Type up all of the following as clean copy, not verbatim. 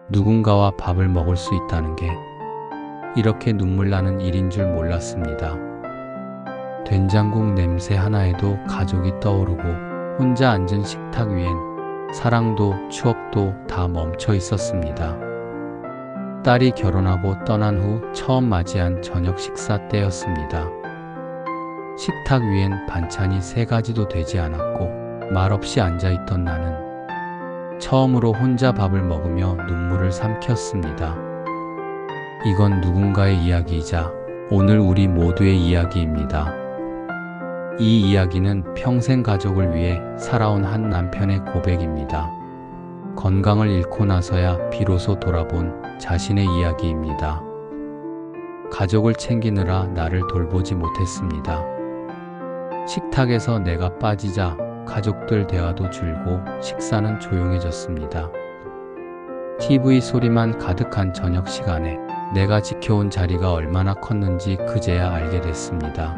누군가와 밥을 먹을 수 있다는 게 이렇게 눈물 나는 일인 줄 몰랐습니다. 된장국 냄새 하나에도 가족이 떠오르고 혼자 앉은 식탁 위엔 사랑도 추억도 다 멈춰 있었습니다. 딸이 결혼하고 떠난 후 처음 맞이한 저녁 식사 때였습니다. 식탁 위엔 반찬이 3가지도 되지 않았고 말없이 앉아있던 나는 처음으로 혼자 밥을 먹으며 눈물을 삼켰습니다. 이건 누군가의 이야기이자 오늘 우리 모두의 이야기입니다. 이 이야기는 평생 가족을 위해 살아온 한 남편의 고백입니다. 건강을 잃고 나서야 비로소 돌아본 자신의 이야기입니다. 가족을 챙기느라 나를 돌보지 못했습니다. 식탁에서 내가 빠지자 가족들 대화도 줄고 식사는 조용해졌습니다. TV 소리만 가득한 저녁 시간에 내가 지켜온 자리가 얼마나 컸는지 그제야 알게 됐습니다.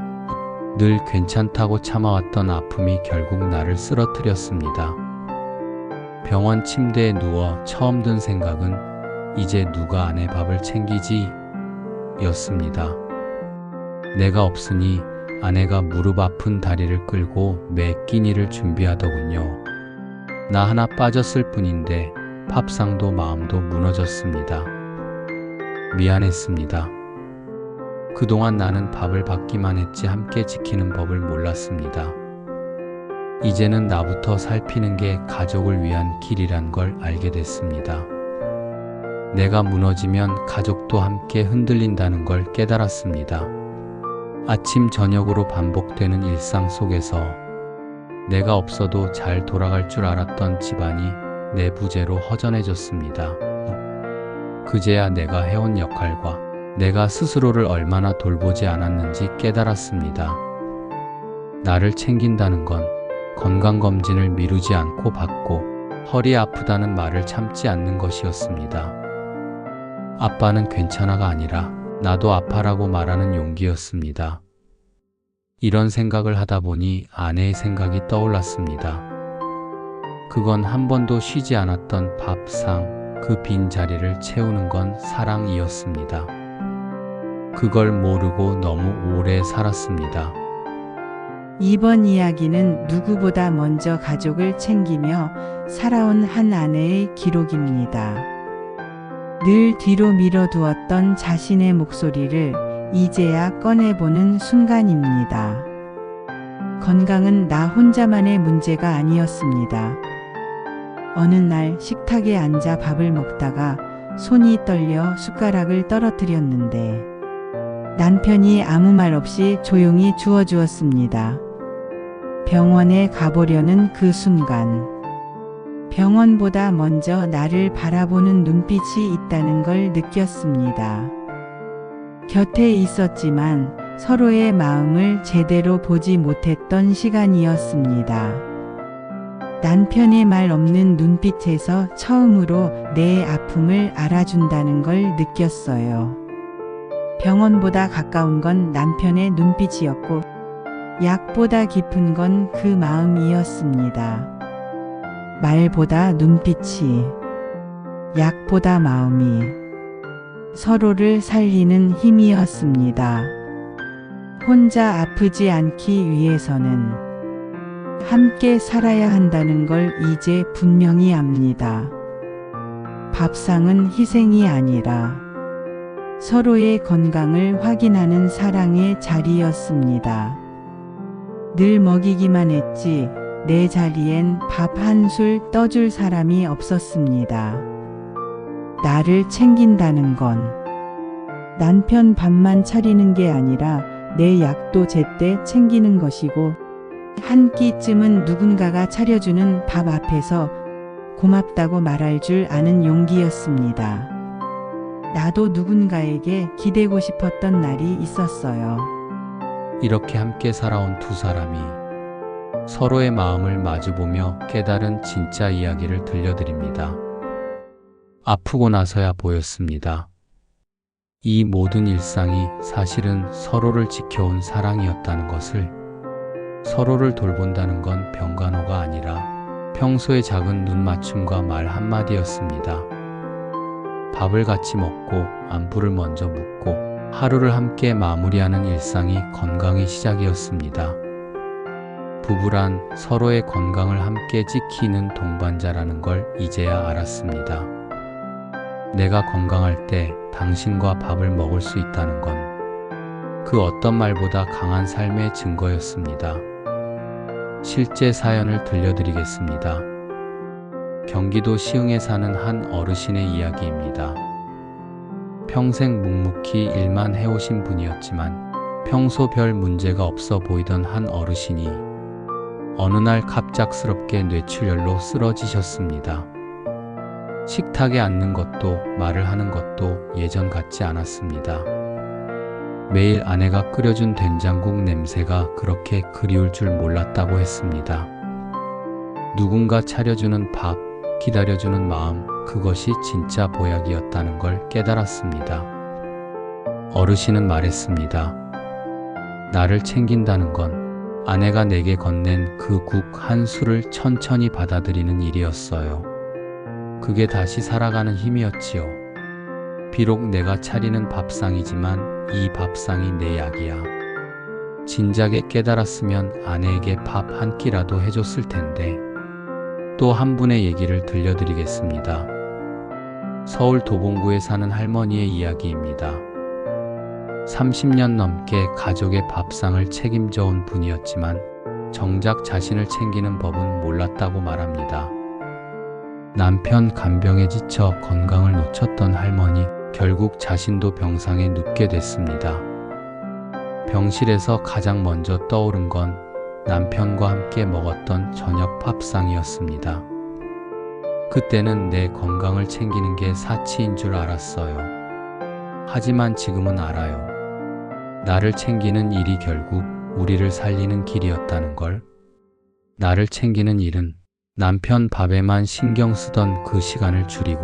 늘 괜찮다고 참아왔던 아픔이 결국 나를 쓰러뜨렸습니다. 병원 침대에 누워 처음 든 생각은 이제 누가 아내 밥을 챙기지? 였습니다. 내가 없으니 아내가 무릎 아픈 다리를 끌고 매 끼니를 준비하더군요. 나 하나 빠졌을 뿐인데 밥상도 마음도 무너졌습니다. 미안했습니다. 그동안 나는 밥을 받기만 했지 함께 지키는 법을 몰랐습니다. 이제는 나부터 살피는 게 가족을 위한 길이란 걸 알게 됐습니다. 내가 무너지면 가족도 함께 흔들린다는 걸 깨달았습니다. 아침 저녁으로 반복되는 일상 속에서 내가 없어도 잘 돌아갈 줄 알았던 집안이 내 부재로 허전해졌습니다. 그제야 내가 해온 역할과 내가 스스로를 얼마나 돌보지 않았는지 깨달았습니다. 나를 챙긴다는 건 건강검진을 미루지 않고 받고 허리 아프다는 말을 참지 않는 것이었습니다. 아빠는 괜찮아가 아니라 나도 아파라고 말하는 용기였습니다. 이런 생각을 하다 보니 아내의 생각이 떠올랐습니다. 그건 한 번도 쉬지 않았던 밥상, 그 빈 자리를 채우는 건 사랑이었습니다. 그걸 모르고 너무 오래 살았습니다. 이번 이야기는 누구보다 먼저 가족을 챙기며 살아온 한 아내의 기록입니다. 늘 뒤로 밀어두었던 자신의 목소리를 이제야 꺼내보는 순간입니다. 건강은 나 혼자만의 문제가 아니었습니다. 어느 날 식탁에 앉아 밥을 먹다가 손이 떨려 숟가락을 떨어뜨렸는데 남편이 아무 말 없이 조용히 주워주었습니다. 병원에 가보려는 그 순간 병원보다 먼저 나를 바라보는 눈빛이 있다는 걸 느꼈습니다. 곁에 있었지만 서로의 마음을 제대로 보지 못했던 시간이었습니다. 남편의 말 없는 눈빛에서 처음으로 내 아픔을 알아준다는 걸 느꼈어요. 병원보다 가까운 건 남편의 눈빛이었고 약보다 깊은 건 그 마음이었습니다. 말보다 눈빛이, 약보다 마음이 서로를 살리는 힘이었습니다. 혼자 아프지 않기 위해서는 함께 살아야 한다는 걸 이제 분명히 압니다. 밥상은 희생이 아니라 서로의 건강을 확인하는 사랑의 자리였습니다. 늘 먹이기만 했지 내 자리엔 밥 한 술 떠줄 사람이 없었습니다. 나를 챙긴다는 건 남편 밥만 차리는 게 아니라 내 약도 제때 챙기는 것이고 한 끼쯤은 누군가가 차려주는 밥 앞에서 고맙다고 말할 줄 아는 용기였습니다. 나도 누군가에게 기대고 싶었던 날이 있었어요. 이렇게 함께 살아온 두 사람이 서로의 마음을 마주보며 깨달은 진짜 이야기를 들려드립니다. 아프고 나서야 보였습니다. 이 모든 일상이 사실은 서로를 지켜온 사랑이었다는 것을, 서로를 돌본다는 건 병간호가 아니라 평소의 작은 눈맞춤과 말 한마디였습니다. 밥을 같이 먹고 안부를 먼저 묻고 하루를 함께 마무리하는 일상이 건강의 시작이었습니다. 부부란 서로의 건강을 함께 지키는 동반자라는 걸 이제야 알았습니다. 내가 건강할 때 당신과 밥을 먹을 수 있다는 건 그 어떤 말보다 강한 삶의 증거였습니다. 실제 사연을 들려드리겠습니다. 경기도 시흥에 사는 한 어르신의 이야기입니다. 평생 묵묵히 일만 해오신 분이었지만 평소 별 문제가 없어 보이던 한 어르신이 어느 날 갑작스럽게 뇌출혈로 쓰러지셨습니다. 식탁에 앉는 것도 말을 하는 것도 예전 같지 않았습니다. 매일 아내가 끓여준 된장국 냄새가 그렇게 그리울 줄 몰랐다고 했습니다. 누군가 차려주는 밥, 기다려주는 마음, 그것이 진짜 보약이었다는 걸 깨달았습니다. 어르신은 말했습니다. 나를 챙긴다는 건 아내가 내게 건넨 그 국 한 술을 천천히 받아들이는 일이었어요. 그게 다시 살아가는 힘이었지요. 비록 내가 차리는 밥상이지만 이 밥상이 내 약이야. 진작에 깨달았으면 아내에게 밥 한 끼라도 해줬을 텐데. 또 한 분의 얘기를 들려드리겠습니다. 서울 도봉구에 사는 할머니의 이야기입니다. 30년 넘게 가족의 밥상을 책임져 온 분이었지만 정작 자신을 챙기는 법은 몰랐다고 말합니다. 남편 간병에 지쳐 건강을 놓쳤던 할머니, 결국 자신도 병상에 눕게 됐습니다. 병실에서 가장 먼저 떠오른 건 남편과 함께 먹었던 저녁 밥상이었습니다. 그때는 내 건강을 챙기는 게 사치인 줄 알았어요. 하지만 지금은 알아요. 나를 챙기는 일이 결국 우리를 살리는 길이었다는 걸. 나를 챙기는 일은 남편 밥에만 신경 쓰던 그 시간을 줄이고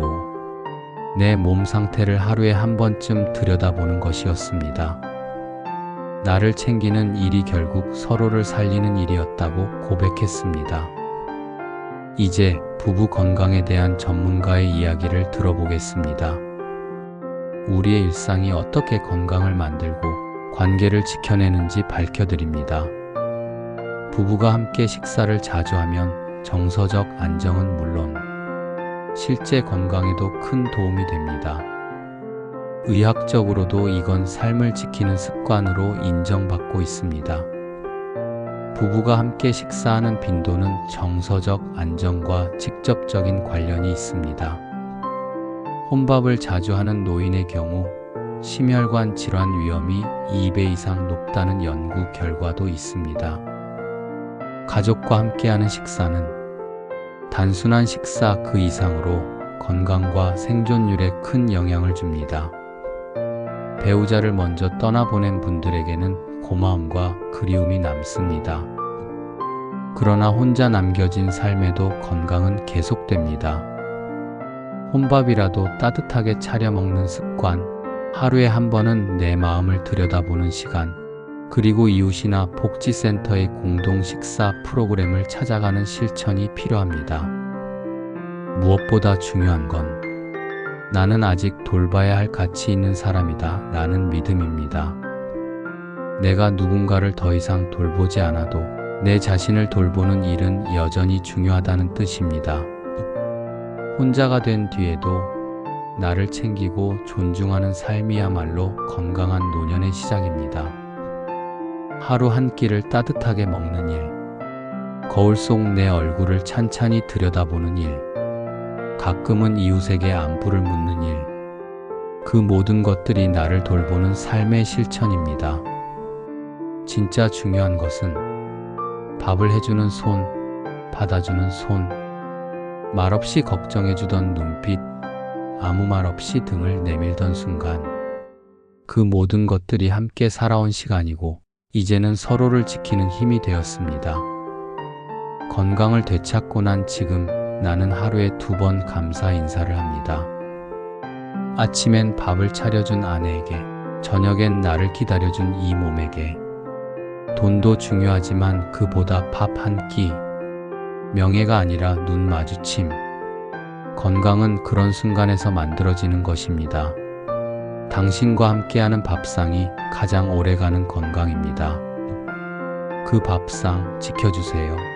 내 몸 상태를 하루에 한 번쯤 들여다보는 것이었습니다. 나를 챙기는 일이 결국 서로를 살리는 일이었다고 고백했습니다. 이제 부부 건강에 대한 전문가의 이야기를 들어보겠습니다. 우리의 일상이 어떻게 건강을 만들고 관계를 지켜내는지 밝혀드립니다. 부부가 함께 식사를 자주 하면 정서적 안정은 물론 실제 건강에도 큰 도움이 됩니다. 의학적으로도 이건 삶을 지키는 습관으로 인정받고 있습니다. 부부가 함께 식사하는 빈도는 정서적 안정과 직접적인 관련이 있습니다. 혼밥을 자주 하는 노인의 경우 심혈관 질환 위험이 2배 이상 높다는 연구 결과도 있습니다. 가족과 함께하는 식사는 단순한 식사 그 이상으로 건강과 생존율에 큰 영향을 줍니다. 배우자를 먼저 떠나보낸 분들에게는 고마움과 그리움이 남습니다. 그러나 혼자 남겨진 삶에도 건강은 계속됩니다. 혼밥이라도 따뜻하게 차려 먹는 습관, 하루에 한 번은 내 마음을 들여다보는 시간, 그리고 이웃이나 복지센터의 공동 식사 프로그램을 찾아가는 실천이 필요합니다. 무엇보다 중요한 건 나는 아직 돌봐야 할 가치 있는 사람이다 라는 믿음입니다. 내가 누군가를 더 이상 돌보지 않아도 내 자신을 돌보는 일은 여전히 중요하다는 뜻입니다. 혼자가 된 뒤에도 나를 챙기고 존중하는 삶이야말로 건강한 노년의 시작입니다. 하루 한 끼를 따뜻하게 먹는 일, 거울 속 내 얼굴을 찬찬히 들여다보는 일, 가끔은 이웃에게 안부를 묻는 일, 그 모든 것들이 나를 돌보는 삶의 실천입니다. 진짜 중요한 것은 밥을 해주는 손, 받아주는 손, 말없이 걱정해주던 눈빛, 아무 말 없이 등을 내밀던 순간, 그 모든 것들이 함께 살아온 시간이고 이제는 서로를 지키는 힘이 되었습니다. 건강을 되찾고 난 지금 나는 하루에 2번 감사 인사를 합니다. 아침엔 밥을 차려준 아내에게, 저녁엔 나를 기다려준 이 몸에게. 돈도 중요하지만 그보다 밥 한 끼, 명예가 아니라 눈 마주침, 건강은 그런 순간에서 만들어지는 것입니다. 당신과 함께하는 밥상이 가장 오래가는 건강입니다. 그 밥상 지켜주세요.